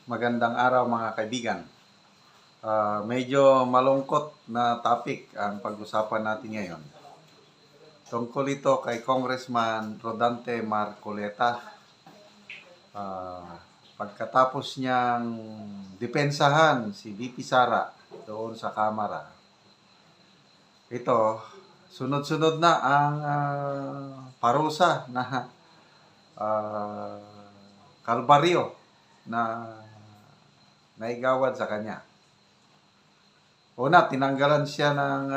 Magandang araw mga kaibigan. Medyo malungkot na topic ang pag-usapan natin ngayon. Tungkol ito kay Congressman Rodante Marcoleta. Pagkatapos niyang depensahan si VP Sara doon sa Kamara. Ito, sunod-sunod na ang parusa na kalbaryo na naigawad sa kanya. Una, tinanggalan siya ng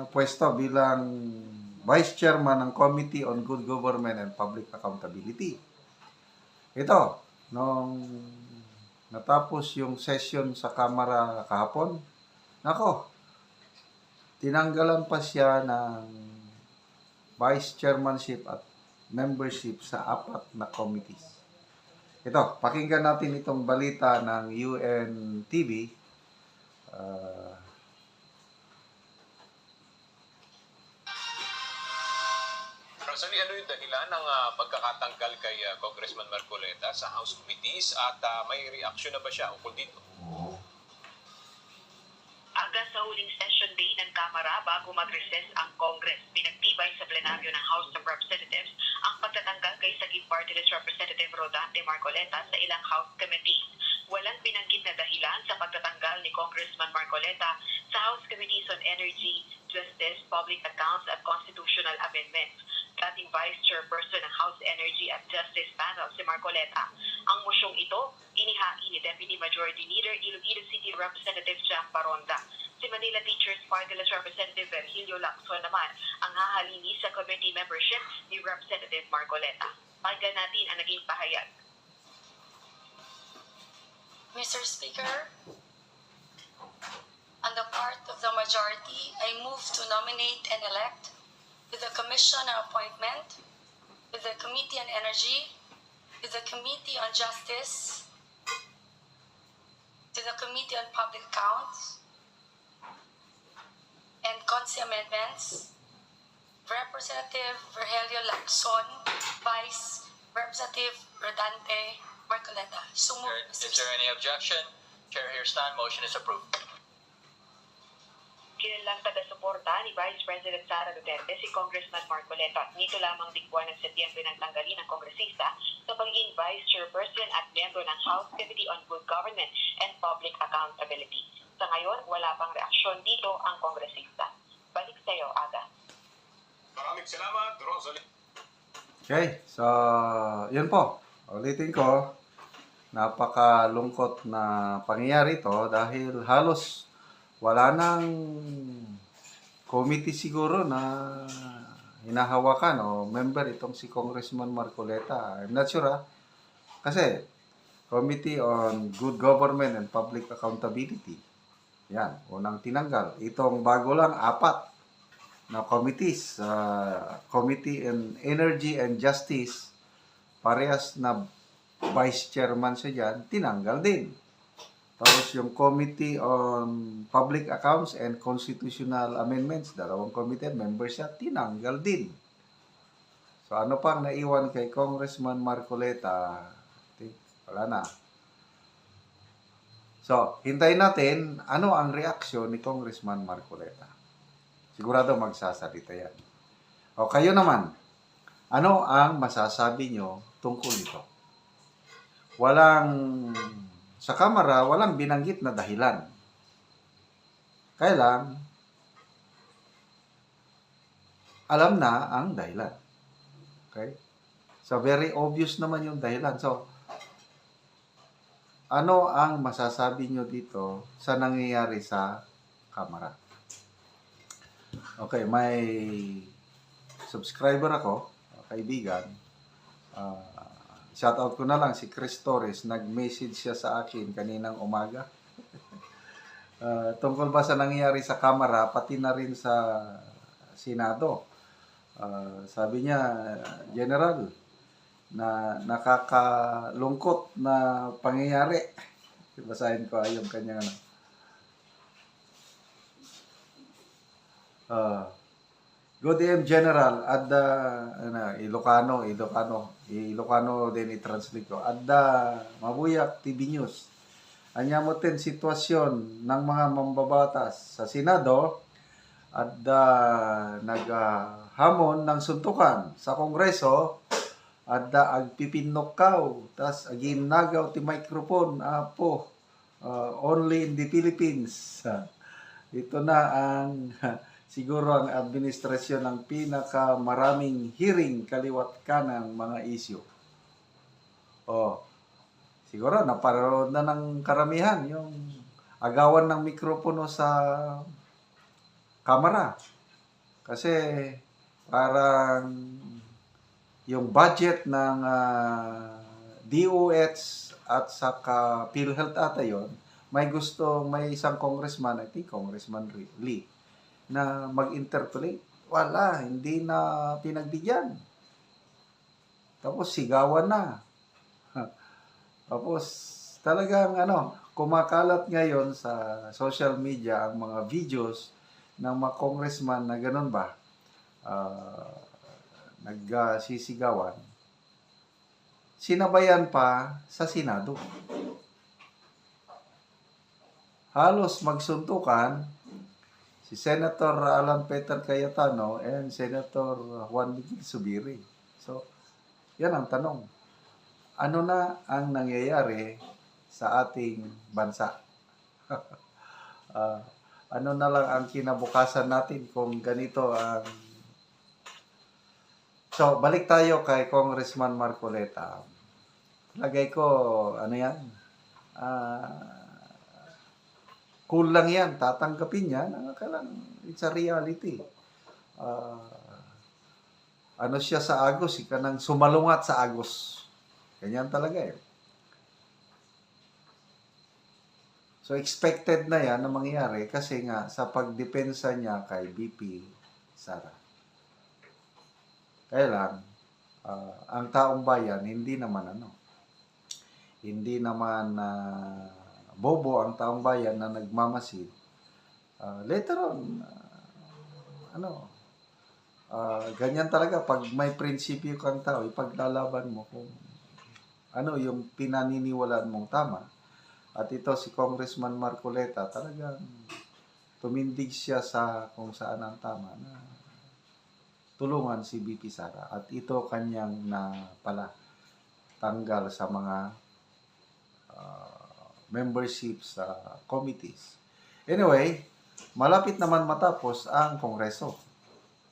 pwesto bilang Vice Chairman ng Committee on Good Government and Public Accountability. Ito, nung natapos yung session sa Kamara kahapon, tinanggalan pa siya ng Vice Chairmanship at membership sa 4 na committees. Ito, pakinggan natin itong balita ng UNTV. Rosalie, ano yung dahilan ng pagkakatanggal kay Congressman Marcoleta sa House Committees at may reaction na ba siya ukol dito? Aga sa huling session day ng Kamara bago mag-recess ang Congress, pinagtibay sa plenaryo ng House of Representatives ang pagtatanggal kay Sagip Party List Representative Rodante Marcoleta sa ilang House Committees. Walang binanggit na dahilan sa pagtatanggal ni Congressman Marcoleta sa House Committees on Energy, Justice, Public Accounts at Constitutional Amendments. Dating Vice Chairperson ng House Energy at Justice Panel si Marcoleta. Ang mosyong ito, inihain ni Deputy Majority Leader Iloilo City Representative Jam Paronda. Si Manila Teachers Party List Representative Virgilio Lacson naman ang hahalili sa committee membership ni Representative Marcoleta. Pakinggan natin ang naging pahayag. Mr. Speaker, on the part of the majority, I move to nominate and elect with the Commission on Appointment, with the Committee on Energy, with the Committee on Justice, to the Committee on Public Accounts, and Consi Amendments, Representative Virgilio Lacson, Vice Representative Rodante Marcoleta. So moved, Is there any objection? Chair hears none. Motion is approved. Kinilang taga-suporta ni Vice President Sara Duterte si Congressman Marcoleta. Nito lamang digbuwan ng Setyembre ng tanggalin ng kongresista sa pagiging Vice Chairperson at miyembro ng House Committee on Good Government and Public Accountability. Sa ngayon, wala pang reaksyon dito ang kongresista. Balik sa iyo, Aga. Maraming salamat, Rosalie. Okay, so yun po. Ulitin ko, napakalungkot na pangyayari ito dahil halos wala nang committee siguro na hinahawakan o member itong si Congressman Marcoleta. I'm not sure kasi Committee on Good Government and Public Accountability. Yan, unang tinanggal. Itong bago lang, 4 na committees. Committee on Energy and Justice, parehas na Vice Chairman siya dyan, tinanggal din. Tapos yung Committee on Public Accounts and Constitutional Amendments, 2 committee, member siya, tinanggal din. So ano pang naiwan kay Congressman Marcoleta? Wala na. So, hintayin natin ano ang reaksyon ni Congressman Marcoleta. Sigurado magsasalita yan. O kayo naman, ano ang masasabi nyo tungkol ito? Sa Kamara, walang binanggit na dahilan. Kaya lang, alam na ang dahilan. Okay? So, very obvious naman yung dahilan. So, ano ang masasabi nyo dito sa nangyayari sa Kamara? Okay, may subscriber ako, kaibigan. Shoutout ko na lang si Chris Torres. Nag-message siya sa akin kaninang umaga. Tungkol ba sa nangyayari sa Kamara, pati na rin sa Senado. Sabi niya, General, na nakakalungkot na pangyayari. Basahin ko yung kanyang Good AM General, adda Ilocano din i-translate ko. Adda Mabuyak TV News. anyamutin sitwasyon ng mga mambabatas sa Senado at naghamon ng suntukan sa Kongreso at agpipinnokaw tas aginagaw ti microphone apo only in the Philippines. Ito na ang siguro ang administrasyon ng pinakamaraming hearing kaliwat kanang mga isyu. Siguro naparoon na ng karamihan yung agawan ng mikropono sa kamera. Kasi parang yung budget ng DOH at saka PhilHealth ata yun, may isang congressman, I think Congressman Lee, na mag-interpolate. Wala, hindi na pinagbigyan. Tapos sigawan na. Tapos talagang kumakalat ngayon sa social media ang mga videos ng mga congressman na ganun ba, nagsisigawan. Sinabayan pa sa Senado. Halos magsuntukan si Senator Alan Peter Cayetano and Senator Juan Miguel Zubiri. So, yan ang tanong. Ano na ang nangyayari sa ating bansa? Ano na lang ang kinabukasan natin kung ganito ang... So, balik tayo kay Congressman Marcoleta. Lagay ko, cool lang yan, tatanggapin niya, it's a reality. Siya sa Agos, ika nang sumalungat sa Agos. Ganyan talaga eh. So, expected na yan na mangyari kasi nga sa pagdepensa niya kay BP Sara. Kaya lang, ang taong bayan, hindi naman bobo ang taong bayan na nagmamasid. Later on, ganyan talaga, pag may prinsipyo kang tao, ipaglalaban mo kung ano yung pinaniniwalaan mong tama. At ito si Congressman Marcoleta, talagang tumindig siya sa kung saan ang tama na tulungan si BP Sara. At ito kanyang tanggal sa mga membership sa committees. Anyway, malapit naman matapos ang Kongreso.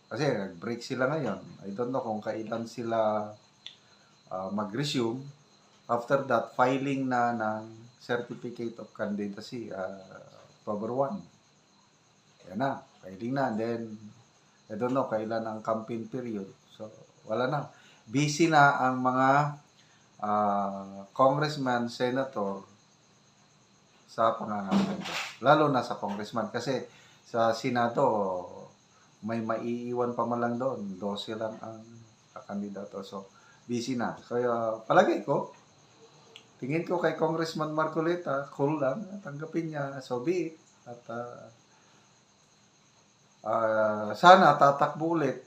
Kasi nag-break sila ngayon. I don't know kung kailan sila mag-resume. After that, filing na ng Certificate of Candidacy October 1. Yan na, filing na. And then, I don't know kailan ang campaign period. So, wala na. Busy na ang mga congressman, senator sa pangangalaga. Lalo na sa congressman. Kasi sa Senado, may maiiwan pa man lang doon. 12 lang ang kakandidato. So, busy na. Kaya, palagay ko, tingin ko kay Congressman Marcoleta, cool lang, tanggapin niya, so be it. At sana tatakbo ulit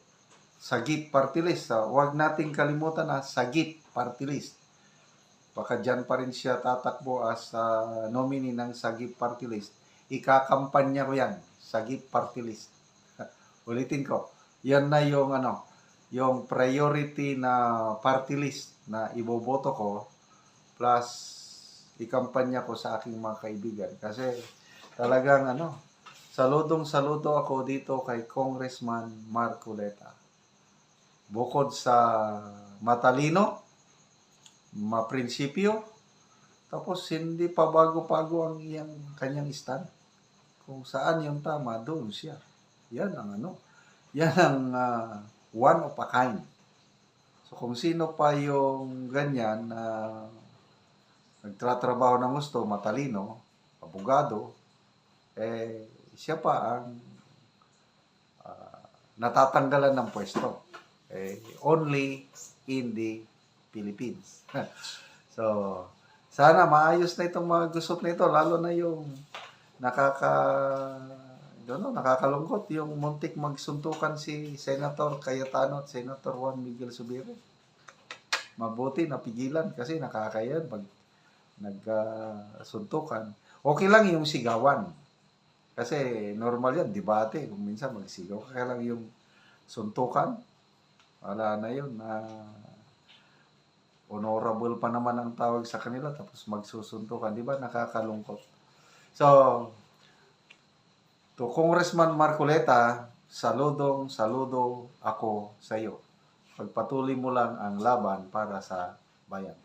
sa GIP party list. Huwag nating kalimutan na sa GIP party list. Baka dyan pa rin siya tatakbo as nominee ng sa GIP party list. Ikakampanya ko yan, sa GIP party list. Ulitin ko, yan na yung yung priority na party list na iboboto ko, plus ikampanya ko sa aking mga kaibigan. Kasi talagang saludo ako dito kay Congressman Marcoleta. Bukod sa matalino, maprinsipyo, tapos hindi pa bago-bago ang kanyang stand. Kung saan yung tama, doon siya. Yan ang one of a kind. So kung sino pa yung ganyan na nagtratrabaho ng gusto, matalino, abogado, siya pa ang natatanggalan ng pwesto. Only in the Philippines. So, sana maayos na itong mga gusot na ito, lalo na yung nakakalungkot, yung muntik magsuntukan si Senator Cayetano at Senator Juan Miguel Zubiri. Mabuti, napigilan kasi nakakayan. nagsuntukan, okay lang yung sigawan. Kasi normal yan, debate. Kung minsan magsigaw, kaya lang yung suntukan, wala na yun. Honorable pa naman ang tawag sa kanila, tapos magsusuntukan. Di ba? Nakakalungkot. So, to Congressman Marcoleta, saludo ako sa iyo. Pagpatuloy mo lang ang laban para sa bayan.